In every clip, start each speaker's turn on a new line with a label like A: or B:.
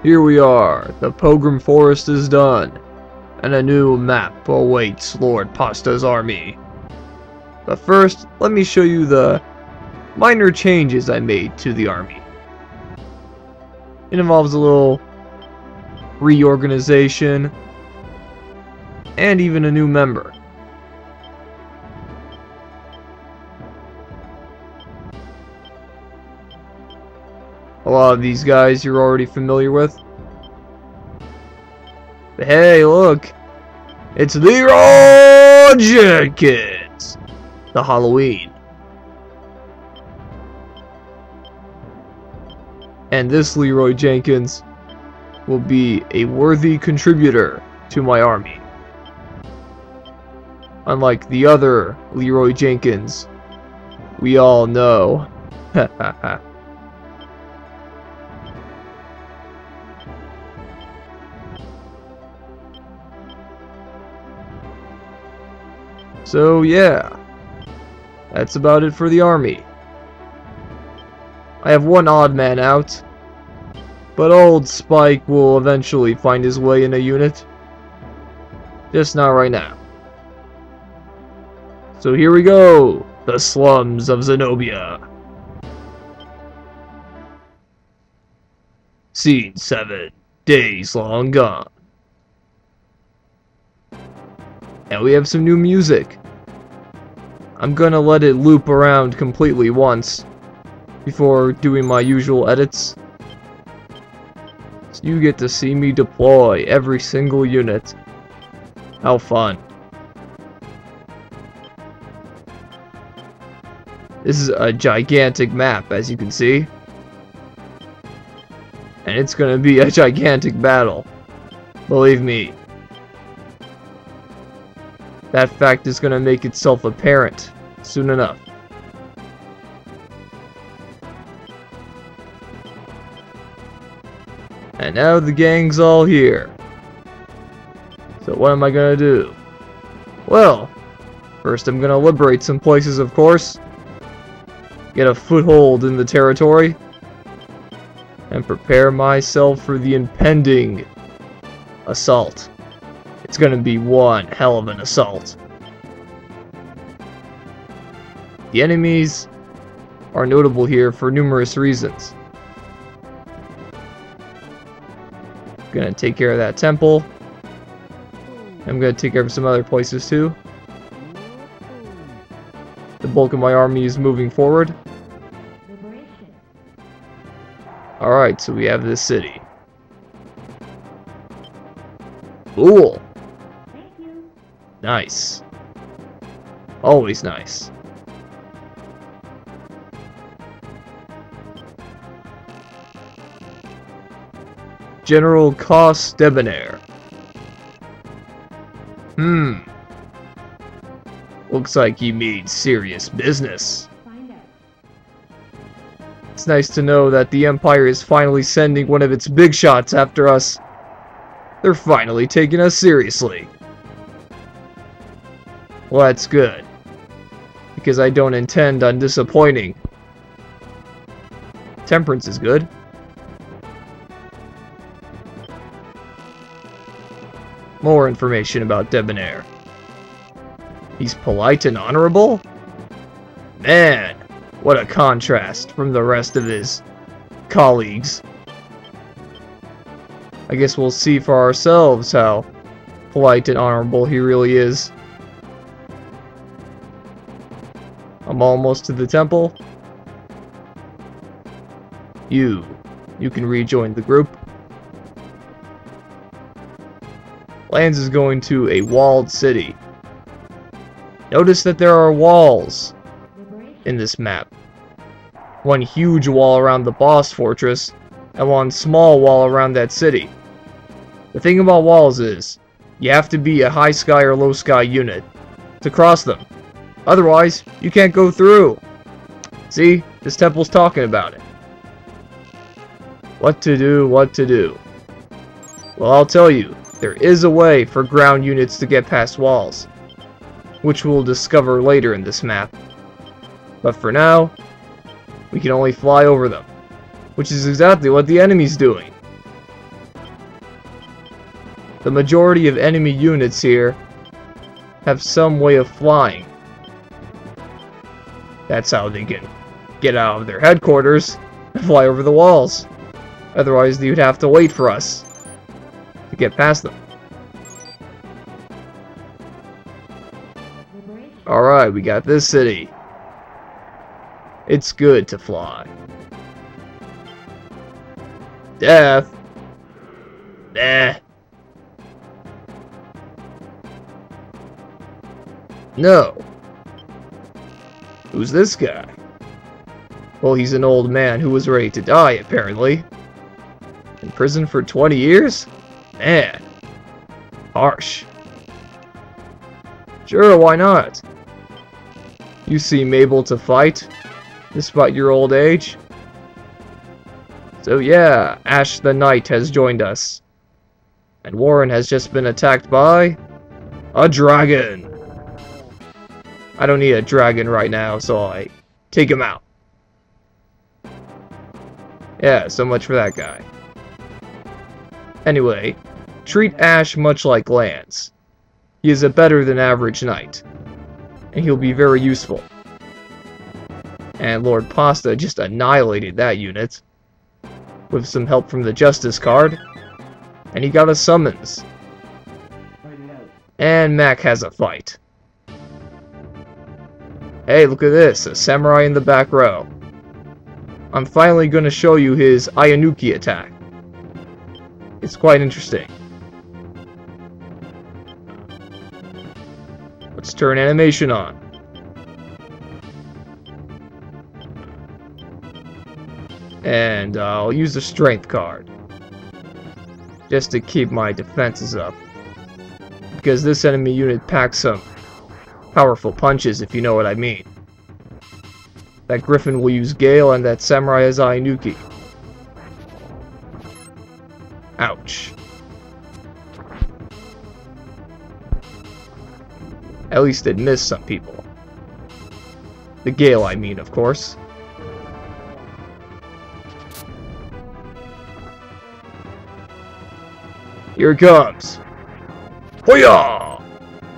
A: Here we are. The Pogrom Forest is done, and a new map awaits Lord Pasta's army. But first, let me show you the minor changes I made to the army. It involves a little reorganization and even a new member. A lot of these guys you're already familiar with. But hey, look! It's Leroy Jenkins! The Halloween. And this Leroy Jenkins will be a worthy contributor to my army. Unlike the other Leroy Jenkins we all know. So yeah, that's about it for the army. I have one odd man out, but old Spike will eventually find his way in a unit. Just not right now. So here we go, the slums of Zenobia. Scene 7, days long gone. And we have some new music. I'm gonna let it loop around completely once before doing my usual edits. So you get to see me deploy every single unit. How fun. This is a gigantic map, as you can see. And it's gonna be a gigantic battle. Believe me. That fact is gonna make itself apparent soon enough. And now the gang's all here. So what am I gonna do? Well, first I'm gonna liberate some places, of course. Get a foothold in the territory. And prepare myself for the impending assault. It's gonna be one hell of an assault. The enemies are notable here for numerous reasons. Gonna take care of that temple. I'm gonna take care of some other places too. The bulk of my army is moving forward. Alright, so we have this city. Cool. Nice. Always nice. General Kaus Debonair. Looks like he means serious business. It's nice to know that the Empire is finally sending one of its big shots after us. They're finally taking us seriously. Well, that's good, because I don't intend on disappointing. Temperance is good. More information about Debonair. He's polite and honorable? Man, what a contrast from the rest of his colleagues. I guess we'll see for ourselves how polite and honorable he really is. I'm almost to the temple. You can rejoin the group. Lands is going to a walled city. Notice that there are walls in this map. One huge wall around the boss fortress, and one small wall around that city. The thing about walls is, you have to be a high sky or low sky unit to cross them. Otherwise, you can't go through. See, this temple's talking about it. What to do, what to do. Well, I'll tell you, there is a way for ground units to get past walls, which we'll discover later in this map. But for now, we can only fly over them, which is exactly what the enemy's doing. the majority of enemy units here have some way of flying. That's how they can get out of their headquarters and fly over the walls. Otherwise, you'd have to wait for us to get past them. Alright, we got this city. It's good to fly. Death. Nah. No. Who's this guy? Well, he's an old man who was ready to die, apparently. In prison for 20 years? Man. Harsh. Sure, why not? You seem able to fight, despite your old age. So yeah, Ash the Knight has joined us. And Warren has just been attacked by a dragon. I don't need a dragon right now, so I take him out. Yeah, so much for that guy. Anyway, treat Ash much like Lance. He is a better than average knight, and he'll be very useful. And Lord Pasta just annihilated that unit with some help from the Justice card, and he got a summons. And Mac has a fight. Hey, look at this, a samurai in the back row. I'm finally going to show you his Ayanuki attack. It's quite interesting. Let's turn animation on. And I'll use the strength card, just to keep my defenses up. Because this enemy unit packs some powerful punches, if you know what I mean. That Griffin will use Gale, and that Samurai has Ayanuki. Ouch. At least it missed some people. The Gale, I mean, of course. Here it comes. Hoya!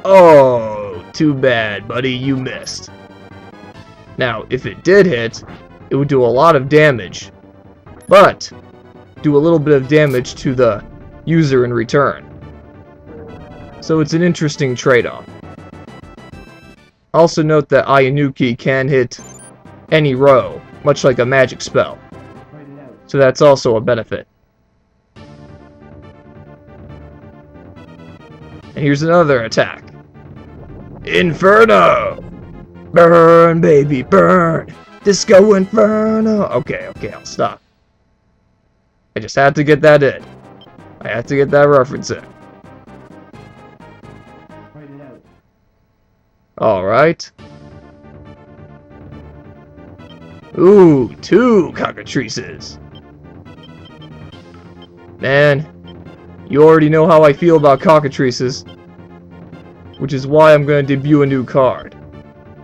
A: Oh, too bad, buddy, you missed. Now, if it did hit, it would do a lot of damage, but do a little bit of damage to the user in return. So it's an interesting trade-off. Also note that Ayanuki can hit any row, much like a magic spell. So that's also a benefit. And here's another attack. Inferno! Burn, baby, burn! Disco Inferno! Okay, I'll stop. I just had to get that in. I had to get that reference in. Alright. Ooh, 2 cockatrices. Man, you already know how I feel about cockatrices. Which is why I'm going to debut a new card.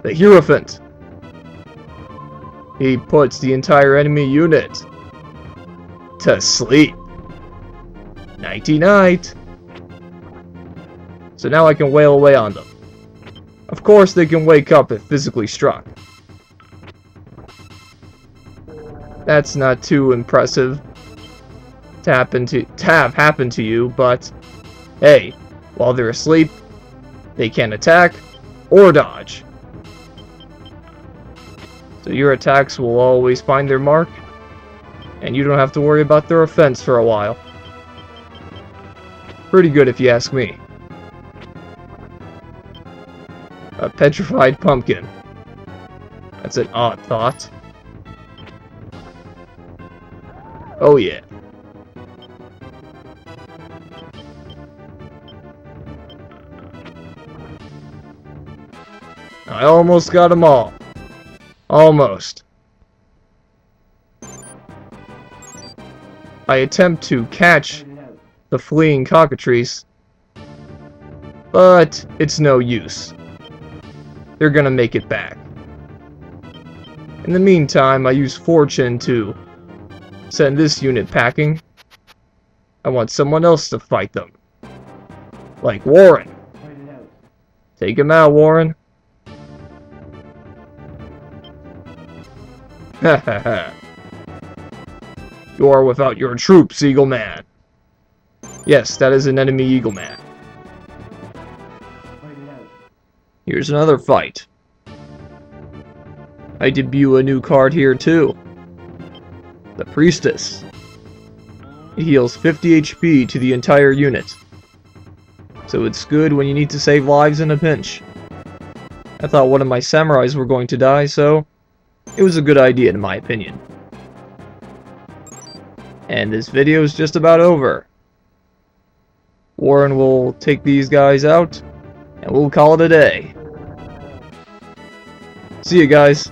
A: The Hierophant. He puts the entire enemy unit to sleep. Nighty-night. So now I can wail away on them. Of course they can wake up if physically struck. That's not too impressive to have happened to you, but hey, while they're asleep, they can attack or dodge. So your attacks will always find their mark, and you don't have to worry about their offense for a while. Pretty good if you ask me. A petrified pumpkin. That's an odd thought. Oh yeah. I almost got them all. Almost. I attempt to catch the fleeing cockatrice, but it's no use. They're gonna make it back. In the meantime, I use fortune to send this unit packing. I want someone else to fight them. Like Warren. Take him out, Warren. Ha ha ha. You are without your troops, Eagle Man. Yes, that is an enemy Eagle Man. Here's another fight. I debut a new card here too. The Priestess. It heals 50 HP to the entire unit. So it's good when you need to save lives in a pinch. I thought one of my samurais were going to die, so it was a good idea in my opinion. And this video is just about over. Warren will take these guys out, and we'll call it a day. See you guys.